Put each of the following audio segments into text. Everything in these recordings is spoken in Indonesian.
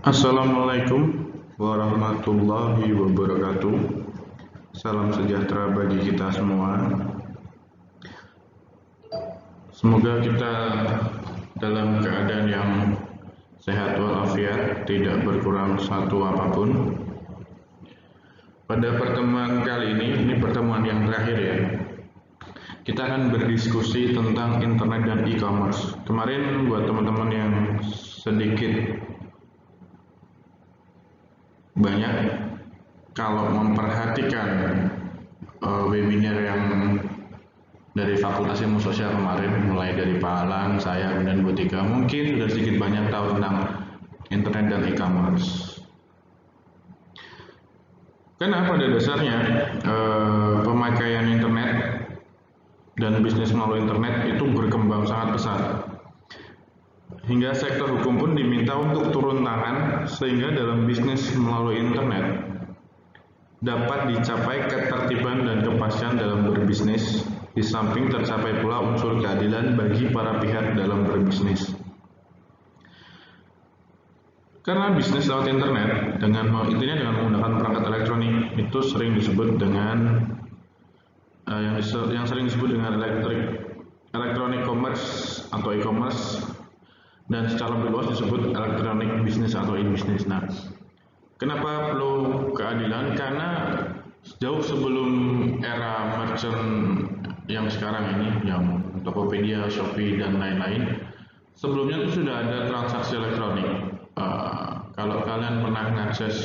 Assalamualaikum warahmatullahi wabarakatuh. Salam sejahtera bagi kita semua. Semoga kita dalam keadaan yang sehat walafiat, tidak berkurang satu apapun. Pada pertemuan kali ini pertemuan yang terakhir ya, kita akan berdiskusi tentang internet dan e-commerce. Kemarin buat teman-teman yang sedikit banyak kalau memperhatikan webinar yang dari Fakultas Ilmu Sosial kemarin, mulai dari Pak Alan, saya, dan Bu Tika, mungkin sudah sedikit banyak tahu tentang internet dan e-commerce. Karena pada dasarnya pemakaian internet dan bisnis melalui internet itu berkembang sangat pesat. Hingga sektor hukum pun diminta untuk turun tangan sehingga dalam bisnis melalui internet dapat dicapai ketertiban dan kepastian dalam berbisnis, di samping tercapai pula unsur keadilan bagi para pihak dalam berbisnis. Karena bisnis lewat internet dengan menggunakan perangkat elektronik itu sering disebut dengan yang sering disebut dengan electronic commerce atau e-commerce, dan secara lebih luas disebut electronic business atau e-business. Nah, kenapa perlu keadilan? Karena jauh sebelum era merchant yang sekarang ini, yang Tokopedia, Shopee, dan lain-lain, sebelumnya itu sudah ada transaksi elektronik. Kalau kalian pernah mengakses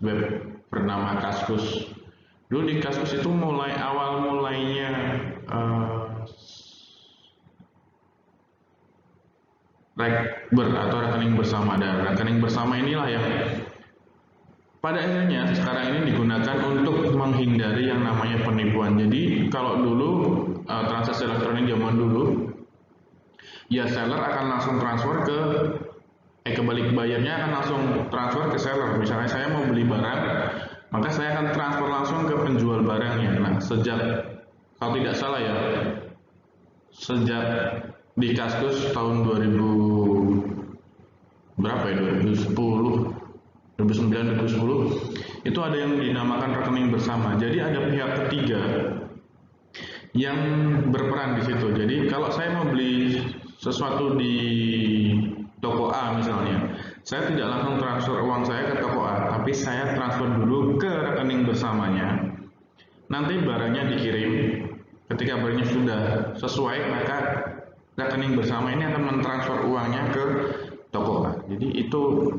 web bernama Kaskus, dulu di Kaskus itu mulainya rekber atau rekening bersama, dan rekening bersama inilah yang pada akhirnya sekarang ini digunakan untuk menghindari yang namanya penipuan. Jadi kalau dulu transaksi elektronik zaman dulu, ya seller akan langsung transfer kebalik bayarnya akan langsung transfer ke seller. Misalnya saya mau beli barang, maka saya akan transfer langsung ke penjual barangnya. Nah, kalau tidak salah ya, sejak di Kaskus tahun 2010, 2009, 2010 itu ada yang dinamakan rekening bersama. Jadi ada pihak ketiga yang berperan di situ. Jadi kalau saya mau beli sesuatu di toko A misalnya, saya tidak langsung transfer uang saya ke toko A, tapi saya transfer dulu ke rekening bersamanya. Nanti barangnya dikirim. Ketika barangnya sudah sesuai, maka rekening bersama ini akan mentransfer uangnya ke toko A. Jadi itu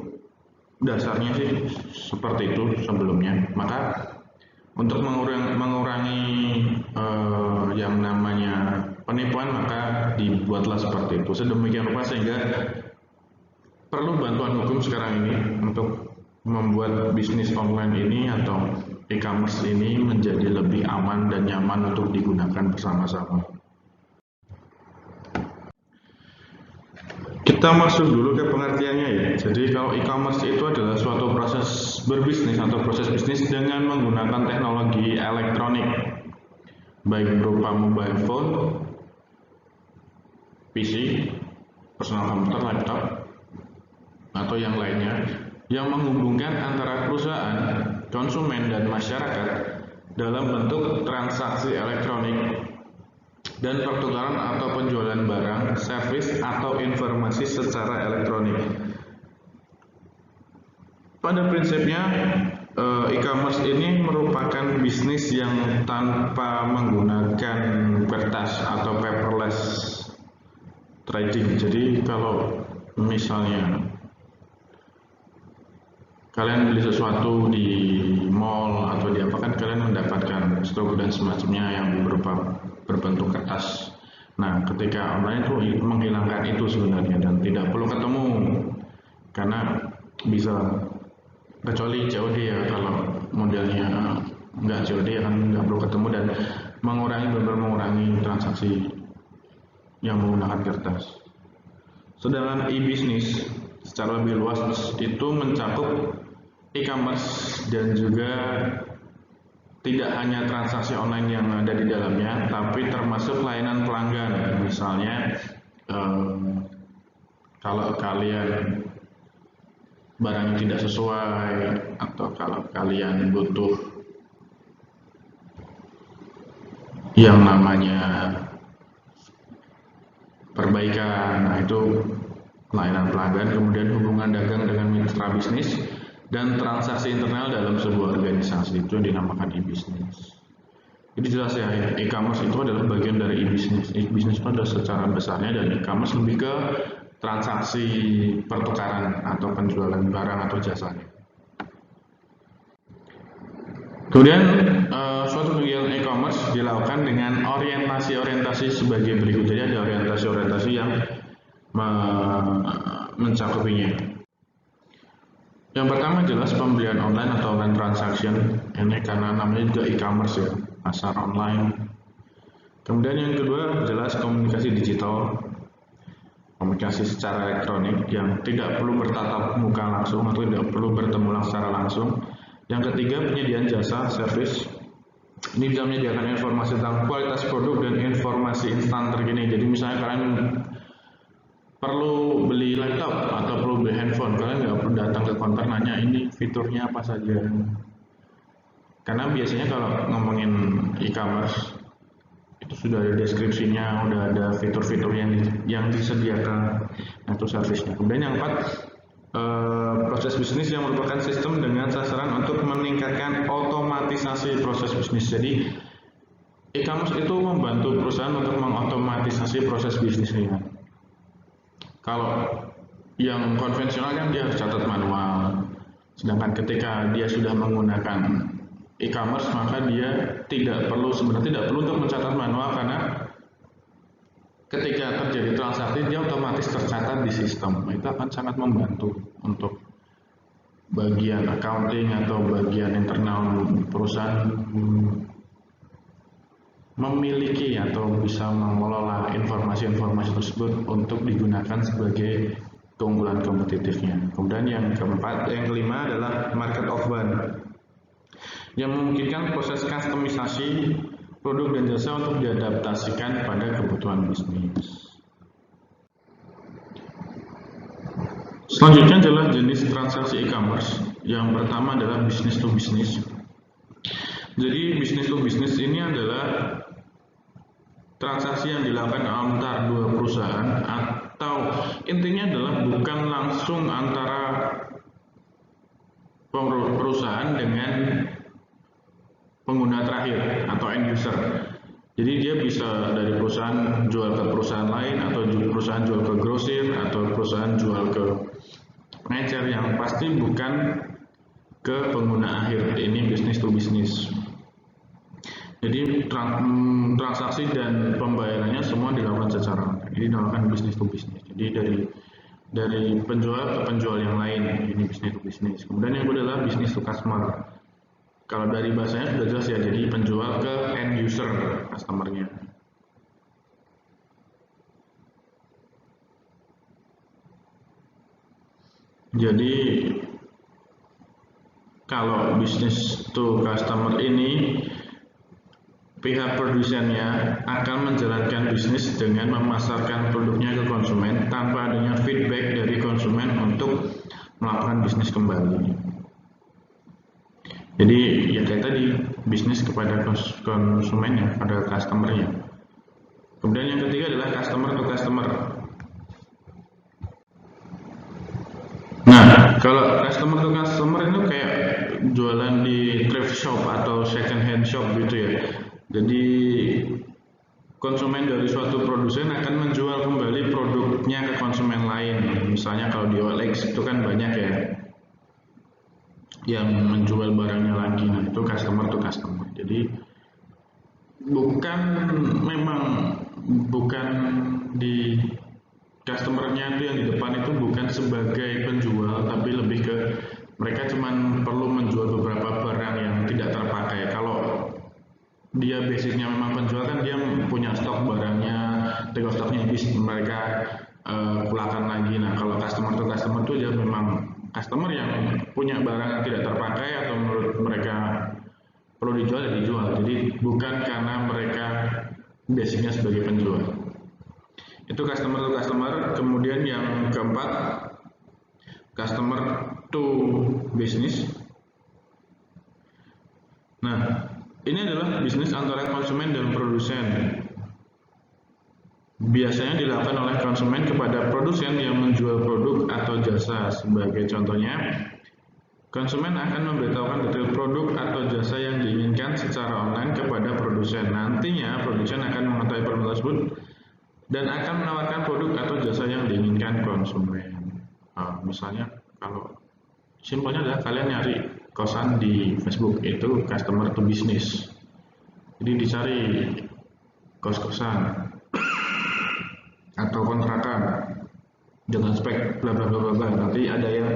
dasarnya sih seperti itu sebelumnya. Maka untuk mengurangi yang namanya penipuan, maka dibuatlah seperti itu. Sedemikian rupa sehingga perlu bantuan hukum sekarang ini untuk membuat bisnis online ini atau e-commerce ini menjadi lebih aman dan nyaman untuk digunakan bersama-sama. Kita masuk dulu ke pengertiannya ya. Jadi kalau e-commerce itu adalah suatu proses berbisnis atau proses bisnis dengan menggunakan teknologi elektronik, baik berupa mobile phone, PC, personal computer, laptop, atau yang lainnya, yang menghubungkan antara perusahaan, konsumen, dan masyarakat dalam bentuk transaksi elektronik dan pertukaran atau penjualan barang, servis, atau informasi secara elektronik. Pada prinsipnya, e-commerce ini merupakan bisnis yang tanpa menggunakan kertas atau paperless trading. Jadi kalau misalnya kalian beli sesuatu di mall atau di apa, kan kalian mendapatkan stok dan semacamnya yang berbentuk kertas. Nah, ketika online itu menghilangkan itu sebenarnya dan tidak perlu ketemu, karena bisa, kecuali COD ya, kalau modelnya nggak COD ya kan nggak perlu ketemu, dan mengurangi transaksi yang menggunakan kertas. Sedangkan e-business secara lebih luas itu mencakup e-commerce dan juga tidak hanya transaksi online yang ada di dalamnya, tapi termasuk layanan pelanggan. Misalnya kalau kalian barang yang tidak sesuai, atau kalau kalian butuh yang namanya perbaikan, nah itu layanan pelanggan. Kemudian hubungan dagang dengan mitra bisnis dan transaksi internal dalam sebuah organisasi, itu yang dinamakan e-business. Jadi jelas ya, e-commerce itu adalah bagian dari e-business. E-business itu ada secara besarnya, dan e-commerce lebih ke transaksi pertukaran atau penjualan barang atau jasanya. Kemudian suatu kegiatan e-commerce dilakukan dengan orientasi-orientasi sebagai berikut. Jadi ada orientasi-orientasi yang mencakupinya. Yang pertama jelas pembelian online atau online transaction, ini karena namanya juga e-commerce ya, pasar online. Kemudian yang kedua jelas komunikasi digital, komunikasi secara elektronik yang tidak perlu bertatap muka langsung atau tidak perlu bertemu secara langsung. Yang ketiga penyediaan jasa, service. Ini bisa menyediakan informasi tentang kualitas produk dan informasi instan terkini. Jadi misalnya kalian perlu beli laptop atau perlu beli handphone, kalian nggak perlu datang ke counter nanya ini fiturnya apa saja. Karena biasanya kalau ngomongin e-commerce itu sudah ada deskripsinya, udah ada fitur-fitur yang disediakan, itu servisnya. Kemudian yang keempat, proses bisnis yang merupakan sistem dengan sasaran untuk meningkatkan otomatisasi proses bisnis. Jadi e-commerce itu membantu perusahaan untuk mengotomatisasi proses bisnisnya. Kalau yang konvensional kan dia harus catat manual, sedangkan ketika dia sudah menggunakan e-commerce maka dia sebenarnya tidak perlu untuk mencatat manual, karena ketika terjadi transaksi dia otomatis tercatat di sistem. Itu akan sangat membantu untuk bagian accounting atau bagian internal perusahaan memiliki atau bisa mengelola informasi-informasi tersebut untuk digunakan sebagai keunggulan kompetitifnya. Kemudian yang kelima adalah market outbound, yang memungkinkan proses kustomisasi produk dan jasa untuk diadaptasikan pada kebutuhan bisnis. Selanjutnya adalah jenis transaksi e-commerce. Yang pertama adalah business to business. Jadi business to business ini adalah transaksi yang dilakukan antar dua perusahaan, atau intinya adalah bukan langsung antara perusahaan dengan pengguna terakhir atau end user. Jadi dia bisa dari perusahaan jual ke perusahaan lain, atau perusahaan jual ke grosir, atau perusahaan jual ke pengecer, yang pasti bukan ke pengguna akhir. Ini business to business. Jadi transaksi dan pembayarannya semua dilakukan secara online. Ini dilakukan business to business. Jadi dari penjual ke penjual yang lain, ini business to business. Kemudian yang kedua adalah business to customer. Kalau dari bahasanya sudah jelas ya, jadi penjual ke end user, customernya. Jadi kalau business to customer ini, pihak produsennya akan menjalankan bisnis dengan memasarkan produknya ke konsumen tanpa adanya feedback dari konsumen untuk melakukan bisnis kembali. Jadi ya kayak tadi, bisnis kepada konsumennya, pada customernya. Kemudian yang ketiga adalah customer to customer. Nah, kalau customer to customer itu kayak jualan di thrift shop atau second hand shop gitu ya. Jadi konsumen dari suatu produsen akan menjual kembali produknya ke konsumen lain. Misalnya kalau di OLX itu kan banyak ya yang menjual barangnya lagi. Nah, itu customer to customer. Jadi bukan di customernya itu yang di depan itu bukan sebagai penjual, tapi lebih ke mereka cuman perlu menjual beberapa barang yang tidak terpakai. Kalau dia basicnya memang penjual kan dia punya stok barangnya, ketika stoknya habis mereka pulakan lagi. Nah, kalau customer to customer itu ya memang customer yang punya barang yang tidak terpakai atau menurut mereka perlu dijual ya dijual. Jadi bukan karena mereka basicnya sebagai penjual. Itu customer to customer. Kemudian yang keempat, customer to business. Nah, ini adalah bisnis antara konsumen dan produsen. Biasanya dilakukan oleh konsumen kepada produsen yang menjual produk atau jasa. Sebagai contohnya, konsumen akan memberitahukan detail produk atau jasa yang diinginkan secara online kepada produsen. Nantinya, produsen akan mengetahui produk tersebut dan akan menawarkan produk atau jasa yang diinginkan konsumen. Misalnya, kalau simpelnya adalah kalian nyari kosan di Facebook, itu customer to business. Jadi dicari kos-kosan atau kontrakan dengan spek bla bla bla bla. Nanti ada yang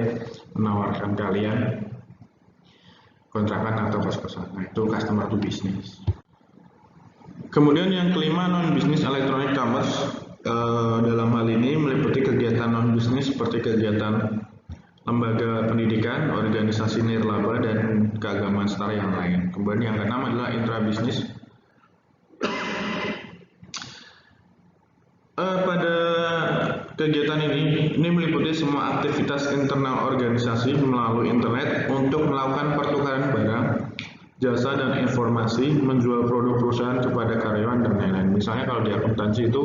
menawarkan kalian kontrakan atau kos-kosan. Nah, itu customer to business. Kemudian yang kelima, non-business electronic commerce. Dalam hal ini meliputi kegiatan non-business seperti kegiatan lembaga pendidikan, organisasi nirlaba, dan keagamaan setara yang lain. Kemudian yang keenam adalah intra-business. Pada kegiatan ini meliputi semua aktivitas internal organisasi melalui internet untuk melakukan pertukaran barang, jasa, dan informasi, menjual produk perusahaan kepada karyawan, dan lain-lain. Misalnya kalau di akuntansi itu,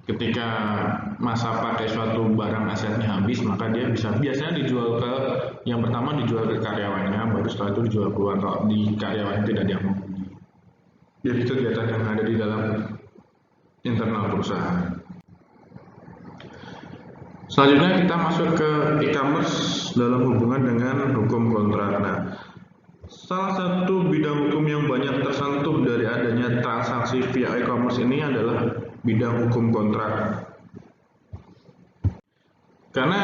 ketika masa pakai suatu barang asetnya habis, maka dia biasanya dijual ke, yang pertama dijual ke karyawannya, baru setelah itu dijual keluar kalau di karyawan tidak dianggap. Jadi kegiatan yang ada di dalam internal perusahaan. Selanjutnya kita masuk ke e-commerce dalam hubungan dengan hukum kontrak. Nah, salah satu bidang hukum yang banyak tersentuh dari adanya transaksi via e-commerce ini adalah bidang hukum kontrak. Karena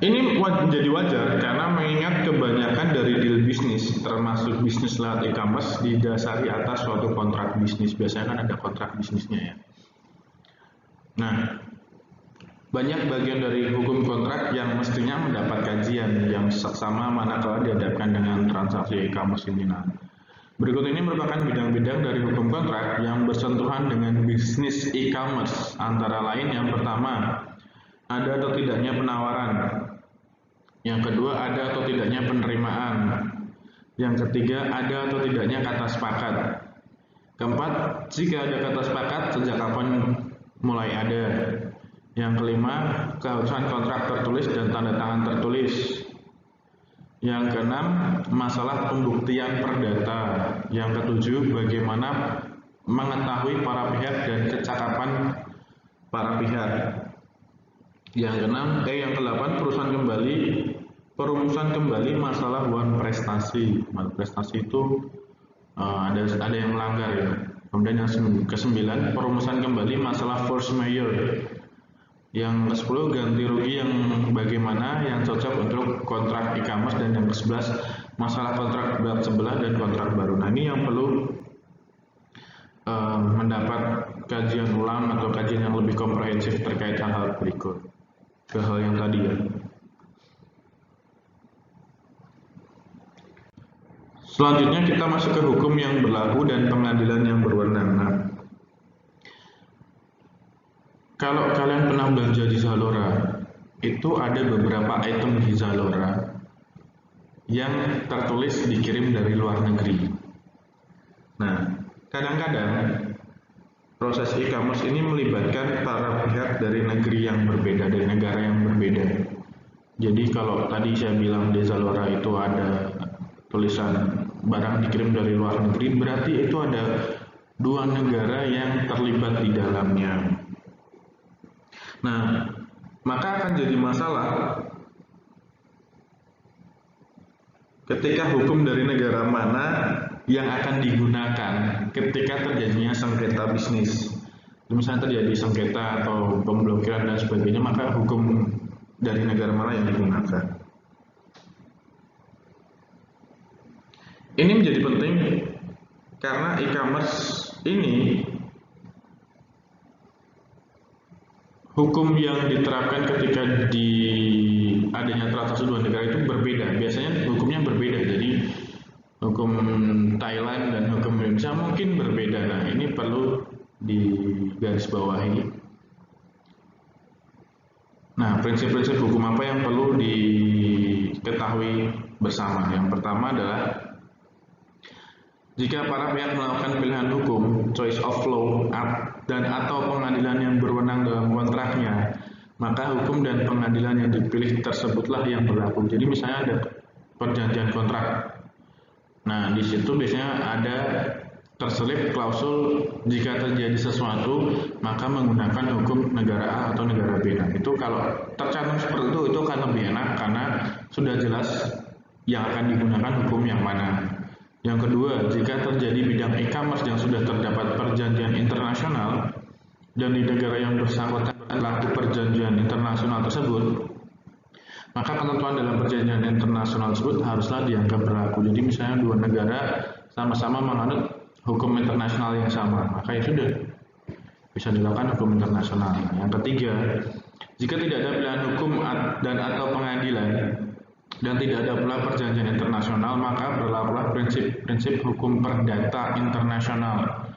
ini menjadi wajar karena mengingat kebanyakan dari deal bisnis, termasuk bisnis lewat e-commerce, didasari atas suatu kontrak bisnis. Biasanya kan ada kontrak bisnisnya ya. Nah, banyak bagian dari hukum kontrak yang mestinya mendapat kajian yang seksama manakala dihadapkan dengan transaksi e-commerce ini. Nah, berikut ini merupakan bidang-bidang dari hukum kontrak yang bersentuhan dengan bisnis e-commerce. Antara lain, yang pertama, ada atau tidaknya penawaran. Yang kedua, ada atau tidaknya penerimaan. Yang ketiga, ada atau tidaknya kata sepakat. Keempat, jika ada kata sepakat, sejak kapan mulai ada. Yang kelima, keharusan kontrak tertulis dan tanda tangan tertulis. Yang keenam, masalah pembuktian perdata. Yang ketujuh, bagaimana mengetahui para pihak dan kecakapan para pihak. Yang kedelapan, perumusan kembali masalah wan prestasi. Prestasi itu ada yang melanggar ya. Kemudian yang ke-9, perumusan kembali masalah force majeure. Yang ke-10, ganti rugi yang bagaimana yang cocok untuk kontrak e-commerce. Dan yang ke-11, masalah kontrak berat sebelah dan kontrak baru. Nah, ini yang perlu mendapat kajian ulang atau kajian yang lebih komprehensif terkait hal-hal berikut ke hal yang tadi ya. Selanjutnya kita masuk ke hukum yang berlaku dan pengadilan yang berwenang. Nah, kalau kalian pernah belanja di Zalora, itu ada beberapa item di Zalora yang tertulis dikirim dari luar negeri. Nah, kadang-kadang proses e-commerce ini melibatkan para pihak dari negeri yang berbeda, dari negara yang berbeda. Jadi kalau tadi saya bilang di Zalora itu ada tulisan barang dikirim dari luar negeri, berarti itu ada dua negara yang terlibat di dalamnya. Nah, maka akan jadi masalah ketika hukum dari negara mana yang akan digunakan ketika terjadinya sengketa bisnis. Misalnya terjadi sengketa atau pemblokiran dan sebagainya, maka hukum dari negara mana yang digunakan. Ini menjadi penting karena e-commerce ini hukum yang diterapkan ketika adanya transaksi dua negara itu berbeda. Biasanya hukumnya berbeda. Jadi hukum Thailand dan hukum Indonesia mungkin berbeda. Nah, ini perlu digarisbawahi. Nah, prinsip-prinsip hukum apa yang perlu diketahui bersama? Yang pertama adalah jika para pihak melakukan pilihan hukum, choice of law, dan atau pengadilan yang berwenang dalam kontraknya, maka hukum dan pengadilan yang dipilih tersebutlah yang berlaku. Jadi misalnya ada perjanjian kontrak. Nah, di situ biasanya ada terselip klausul jika terjadi sesuatu maka menggunakan hukum negara A atau negara B. Nah, itu kalau tercantum seperti itu akan lebih enak karena sudah jelas yang akan digunakan hukum yang mana. Yang kedua, jika terjadi bidang e-commerce yang sudah terdapat perjanjian internasional dan di negara yang bersangkutan berlaku perjanjian internasional tersebut, maka ketentuan dalam perjanjian internasional tersebut haruslah dianggap berlaku. Jadi misalnya dua negara sama-sama menganut hukum internasional yang sama, maka ya sudah bisa dilakukan hukum internasional. Yang ketiga, jika tidak ada pilihan hukum dan atau pengadilan dan tidak ada pula perjanjian internasional, maka berlakulah prinsip hukum perdata internasional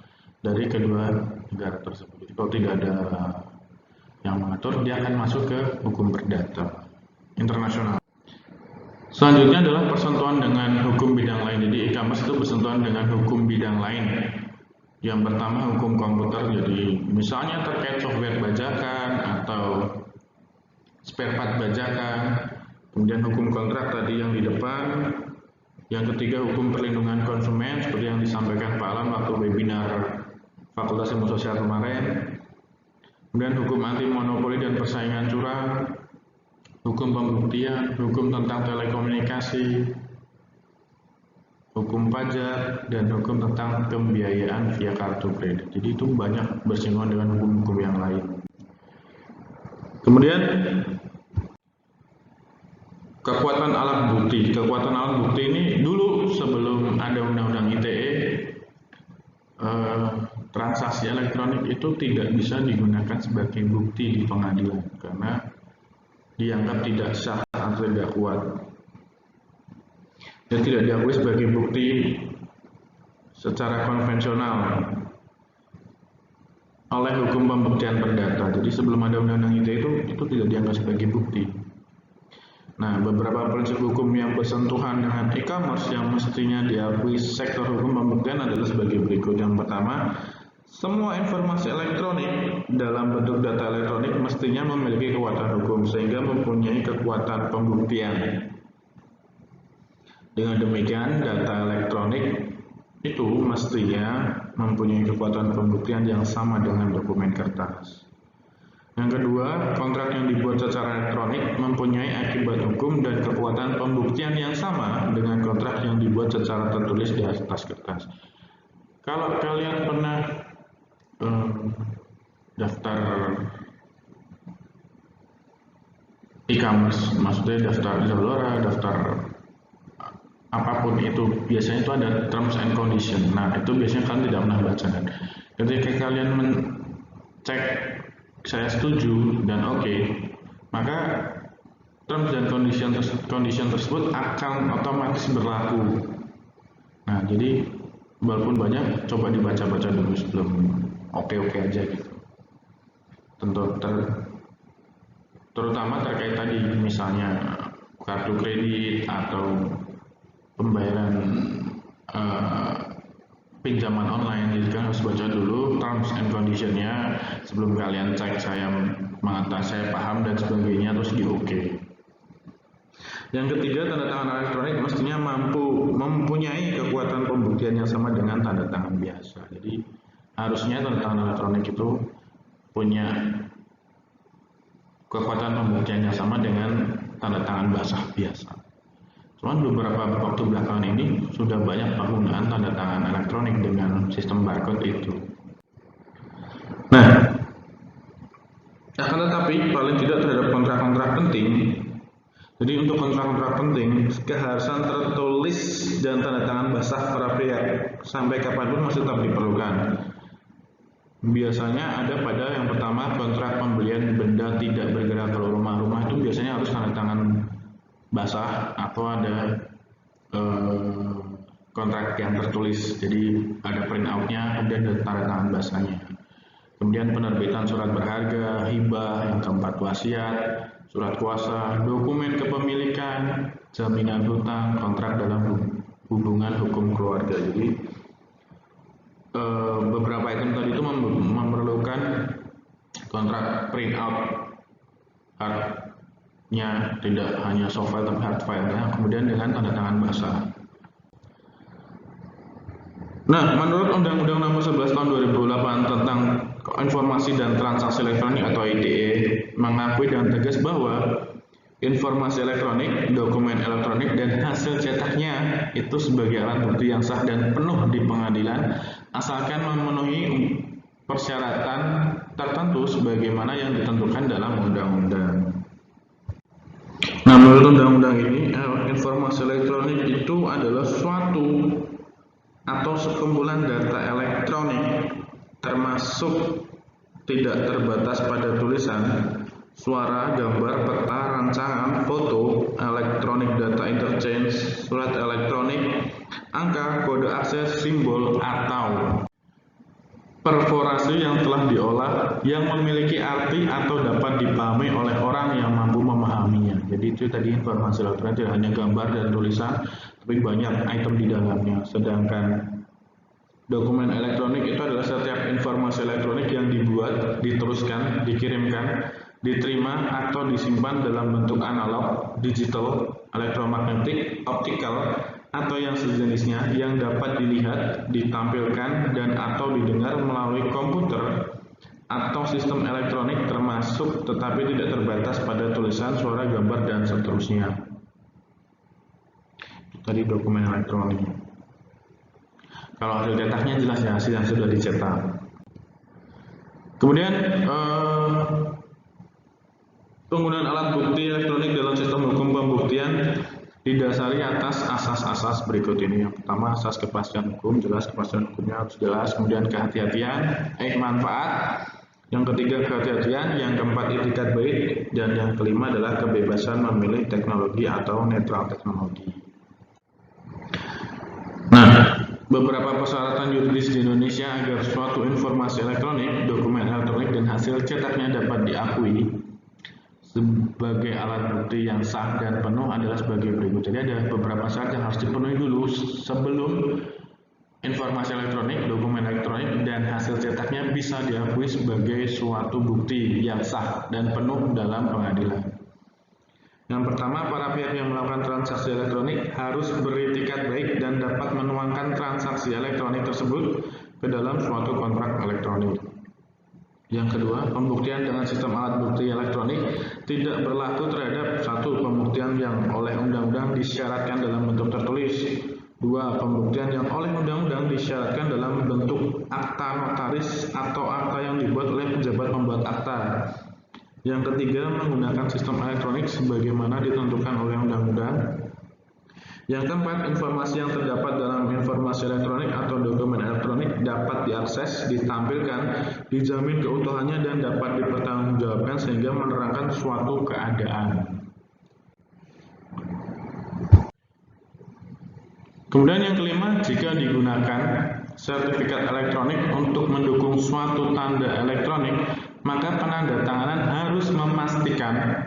dari kedua negara tersebut. Jadi kalau tidak ada yang mengatur, dia akan masuk ke hukum perdata internasional. Selanjutnya adalah persentuhan dengan hukum bidang lain. Jadi e-commerce itu bersentuhan dengan hukum bidang lain. Yang pertama hukum komputer. Jadi misalnya terkait software bajakan atau spare part bajakan. Kemudian hukum kontrak tadi yang di depan. Yang ketiga hukum perlindungan konsumen seperti yang disampaikan Pak Alam waktu webinar Fakultas Ilmu Sosial kemarin. Kemudian hukum anti monopoli dan persaingan curang, hukum pembuktian, hukum tentang telekomunikasi, hukum pajak, dan hukum tentang pembiayaan via kartu kredit. Jadi itu banyak bersinggungan dengan hukum-hukum yang lain. Kemudian kekuatan alat bukti. Kekuatan alat bukti ini dulu sebelum ada undang-undang ITE, transaksi elektronik itu tidak bisa digunakan sebagai bukti di pengadilan karena dianggap tidak sah atau tidak kuat dan tidak diakui sebagai bukti secara konvensional oleh hukum pembuktian perdata. Jadi sebelum ada undang-undang ITE itu tidak dianggap sebagai bukti. Nah, beberapa prinsip hukum yang bersentuhan dengan e-commerce yang mestinya diakui sektor hukum pembuktian adalah sebagai berikut. Yang pertama, semua informasi elektronik dalam bentuk data elektronik mestinya memiliki kekuatan hukum sehingga mempunyai kekuatan pembuktian. Dengan demikian, data elektronik itu mestinya mempunyai kekuatan pembuktian yang sama dengan dokumen kertas. Yang kedua, kontrak yang dibuat secara elektronik mempunyai akibat hukum dan kekuatan pembuktian yang sama dengan kontrak yang dibuat secara tertulis di atas kertas. Kalau kalian pernah daftar e-commerce, maksudnya daftar Zalora, daftar apapun itu, biasanya itu ada terms and condition. Nah, itu biasanya kalian tidak pernah baca kan. Ketika kalian mencek saya setuju dan oke, maka terms dan condition tersebut akan otomatis berlaku. Nah, jadi walaupun banyak, coba dibaca-baca dulu sebelum oke aja gitu. Terutama terkait tadi misalnya kartu kredit atau pembayaran pinjaman online, jadi kalian harus baca dulu terms and condition-nya sebelum kalian cek saya paham dan sebagainya terus di oke. Yang ketiga, tanda tangan elektronik mestinya mempunyai kekuatan pembuktian yang sama dengan tanda tangan biasa. Jadi harusnya tanda tangan elektronik itu punya kekuatan pembuktian yang sama dengan tanda tangan basah biasa. Cuman beberapa waktu belakangan ini sudah banyak penggunaan tanda tangan elektronik dengan sistem barcode itu. Nah, akan tetapi paling tidak terhadap kontrak-kontrak penting. Jadi untuk kontrak-kontrak penting, keharusan tertulis dan tanda tangan basah para pihak sampai kapanpun masih tetap diperlukan. Biasanya ada pada yang pertama kontrak pembelian benda tidak bergerak. Kalau rumah-rumah itu biasanya harus tanda tangan basah atau ada kontrak yang tertulis, jadi ada print out-nya kemudian ada tanda tangan basahnya. Kemudian penerbitan surat berharga, hibah, yang keempat wasiat, surat kuasa, dokumen kepemilikan, jaminan hutang, kontrak dalam hubungan hukum keluarga. Jadi beberapa item tadi itu memerlukan kontrak print out hardnya, tidak hanya soft file tapi hard filenya, kemudian dengan tanda tangan basah. Nah, menurut Undang-Undang Nomor 11 Tahun 2008 tentang Informasi dan Transaksi Elektronik atau ITE mengakui dan tegas bahwa informasi elektronik, dokumen elektronik, dan hasil cetaknya itu sebagai alat bukti yang sah dan penuh di pengadilan asalkan memenuhi persyaratan tertentu sebagaimana yang ditentukan dalam undang-undang. Nah, menurut undang-undang ini, informasi elektronik itu adalah suatu atau sekumpulan data elektronik termasuk tidak terbatas pada tulisan, suara, gambar, peta, rancangan, foto, electronic data interchange, surat elektronik, angka, kode akses, simbol, atau perforasi yang telah diolah yang memiliki arti atau dapat dipahami oleh orang yang mampu memahaminya. Jadi itu tadi informasi elektronik tidak hanya gambar dan tulisan, tapi banyak item di dalamnya. Sedangkan dokumen elektronik itu adalah setiap informasi elektronik yang dibuat, diteruskan, dikirimkan, diterima atau disimpan dalam bentuk analog, digital, elektromagnetik, optikal, atau yang sejenisnya yang dapat dilihat, ditampilkan, dan atau didengar melalui komputer atau sistem elektronik termasuk tetapi tidak terbatas pada tulisan, suara, gambar, dan seterusnya. Itu tadi dokumen elektronik. Kalau hasil cetaknya jelas ya, hasil yang sudah dicetak. Kemudian penggunaan alat bukti elektronik dalam sistem hukum pembuktian didasari atas asas-asas berikut ini. Yang pertama, asas kepastian hukum, jelas kepastian hukumnya harus jelas. Kemudian kehati-hatian, manfaat. Yang ketiga, kehati-hatian. Yang keempat, itikat baik. Dan yang kelima adalah kebebasan memilih teknologi atau netral teknologi. Nah, beberapa persyaratan yuridis di Indonesia agar suatu informasi elektronik, dokumen elektronik, dan hasil cetaknya dapat diakui sebagai alat bukti yang sah dan penuh adalah sebagai berikut. Jadi ada beberapa syarat yang harus dipenuhi dulu sebelum informasi elektronik, dokumen elektronik, dan hasil cetaknya bisa diakui sebagai suatu bukti yang sah dan penuh dalam pengadilan. Yang pertama, para pihak yang melakukan transaksi elektronik harus beritikat baik dan dapat menuangkan transaksi elektronik tersebut ke dalam suatu kontrak elektronik. Yang kedua, pembuktian dengan sistem alat bukti elektronik tidak berlaku terhadap satu, pembuktian yang oleh undang-undang disyaratkan dalam bentuk tertulis. Dua, pembuktian yang oleh undang-undang disyaratkan dalam bentuk akta notaris atau akta yang dibuat oleh pejabat pembuat akta. Yang ketiga, menggunakan sistem elektronik sebagaimana ditentukan oleh undang-undang. Yang keempat, informasi yang terdapat dalam informasi elektronik atau dokumen elektronik dapat diakses, ditampilkan, dijamin keutuhannya, dan dapat dipertanggungjawabkan sehingga menerangkan suatu keadaan. Kemudian yang kelima, jika digunakan sertifikat elektronik untuk mendukung suatu tanda elektronik, maka penandatanganan harus memastikan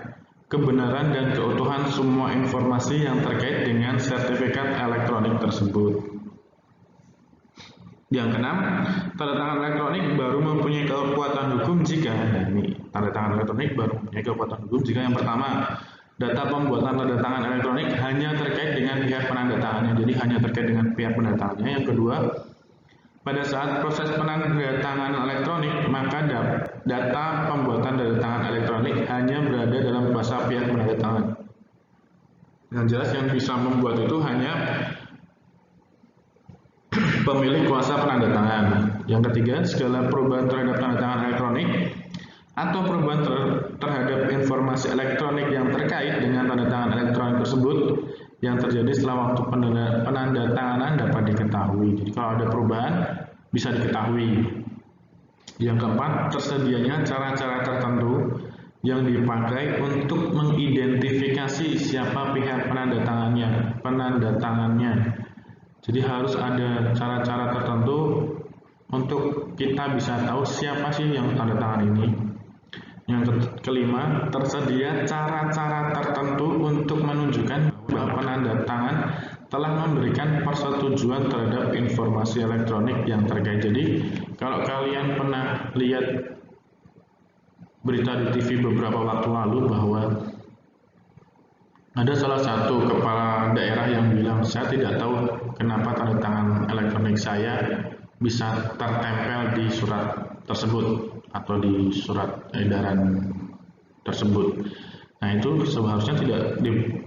kebenaran dan keutuhan semua informasi yang terkait dengan sertifikat elektronik tersebut. Yang keenam, tanda tangan elektronik baru mempunyai kekuatan hukum jika yang pertama, data pembuatan tanda tangan elektronik hanya terkait dengan pihak penandatangannya, jadi hanya terkait dengan pihak penandatangannya. Yang kedua, pada saat proses penandatanganan elektronik, maka data pembuatan tanda tangan elektronik hanya berada dalam bahasa pihak penandatangan. Yang jelas yang bisa membuat itu hanya pemilik kuasa penandatangan. Yang ketiga, segala perubahan terhadap tanda tangan elektronik atau perubahan terhadap informasi elektronik yang terkait dengan tanda tangan elektronik tersebut yang terjadi setelah waktu penandatanganan dapat diketahui. Jadi kalau ada perubahan bisa diketahui. Yang keempat, tersedianya cara-cara tertentu yang dipakai untuk mengidentifikasi siapa pihak penandatangannya. Jadi harus ada cara-cara tertentu untuk kita bisa tahu siapa sih yang tanda tangan ini. kelima, tersedia cara-cara tertentu untuk menunjukkan bahwa penanda tangan telah memberikan persetujuan terhadap informasi elektronik yang terkait. Jadi, kalau kalian pernah lihat berita di TV beberapa waktu lalu bahwa ada salah satu kepala daerah yang bilang, saya tidak tahu kenapa tanda tangan elektronik saya bisa tertempel di surat tersebut atau di surat edaran tersebut. Nah, itu seharusnya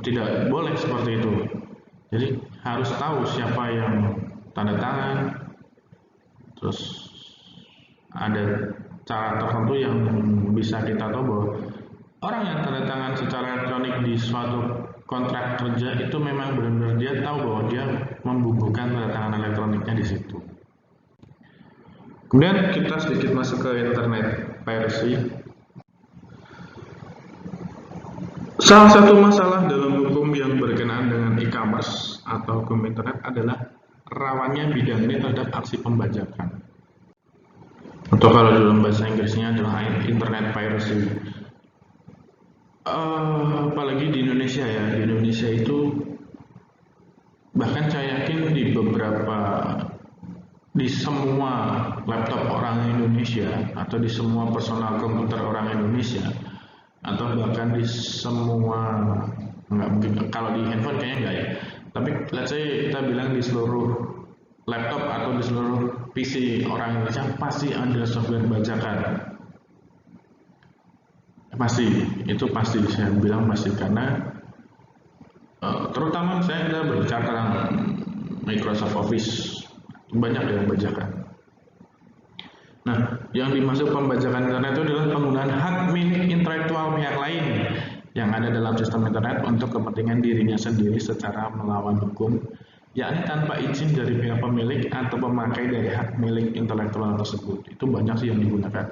tidak boleh seperti itu. Jadi harus tahu siapa yang tanda tangan, terus ada cara tertentu yang bisa kita tahu bahwa orang yang tanda tangan secara elektronik di suatu kontrak kerja itu memang benar-benar dia tahu bahwa dia membubuhkan tanda tangan elektroniknya di situ. Kemudian kita sedikit masuk ke internet piracy. Salah satu masalah dalam hukum yang berkenaan dengan e-commerce atau hukum internet adalah rawannya bidang ini terhadap aksi pembajakan. Atau kalau dalam bahasa Inggrisnya adalah internet piracy. Apalagi di Indonesia ya, di Indonesia itu bahkan saya yakin di semua laptop orang Indonesia atau di semua personal komputer orang Indonesia atau bahkan di semua, nggak mungkin kalau di handphone kayaknya enggak ya, tapi let's say kita bilang di seluruh laptop atau di seluruh PC orang Indonesia pasti ada software bajakan. Pasti, itu pasti saya bilang pasti, karena terutama saya berbicara tentang Microsoft Office, banyak yang bajakan. Nah, yang dimaksud pembajakan internet itu adalah penggunaan hak milik intelektual pihak lain yang ada dalam sistem internet untuk kepentingan dirinya sendiri secara melawan hukum, yakni tanpa izin dari pihak pemilik atau pemakai dari hak milik intelektual tersebut. Itu banyak sih yang digunakan.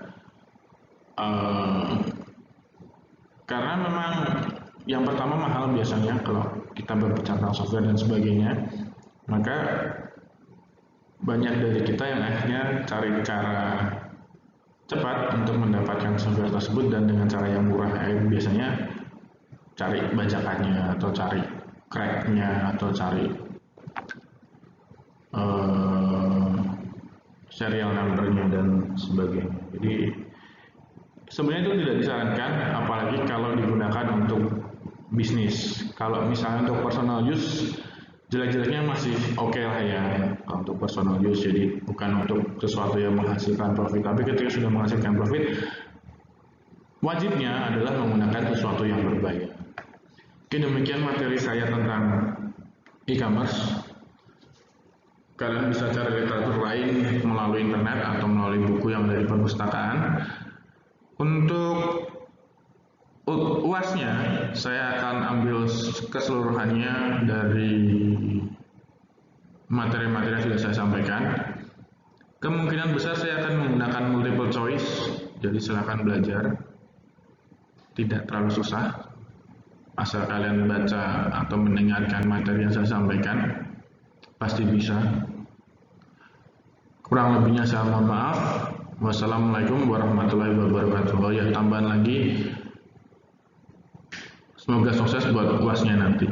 Karena memang yang pertama mahal biasanya kalau kita berbicara tentang software dan sebagainya, maka banyak dari kita yang akhirnya cari cara cepat untuk mendapatkan software tersebut dan dengan cara yang murah. Biasanya cari bajakannya atau cari cracknya atau cari serial numbernya dan sebagainya. Jadi sebenarnya itu tidak disarankan, apalagi kalau digunakan untuk bisnis. Kalau misalnya untuk personal use, jelek-jeleknya masih oke lah ya untuk personal use, jadi bukan untuk sesuatu yang menghasilkan profit. Tapi ketika sudah menghasilkan profit, wajibnya adalah menggunakan sesuatu yang berbayar. Oke, demikian materi saya tentang e-commerce. Kalian bisa cari literatur lain melalui internet atau melalui buku yang dari perpustakaan. Untuk UAS-nya, saya akan ambil keseluruhannya dari materi-materi yang sudah saya sampaikan. Kemungkinan besar saya akan menggunakan multiple choice, jadi silakan belajar. Tidak terlalu susah, asal kalian baca atau mendengarkan materi yang saya sampaikan, pasti bisa. Kurang lebihnya saya mohon maaf. Wassalamualaikum warahmatullahi wabarakatuh. Oh ya, tambahan lagi, semoga sukses buat UAS-nya nanti.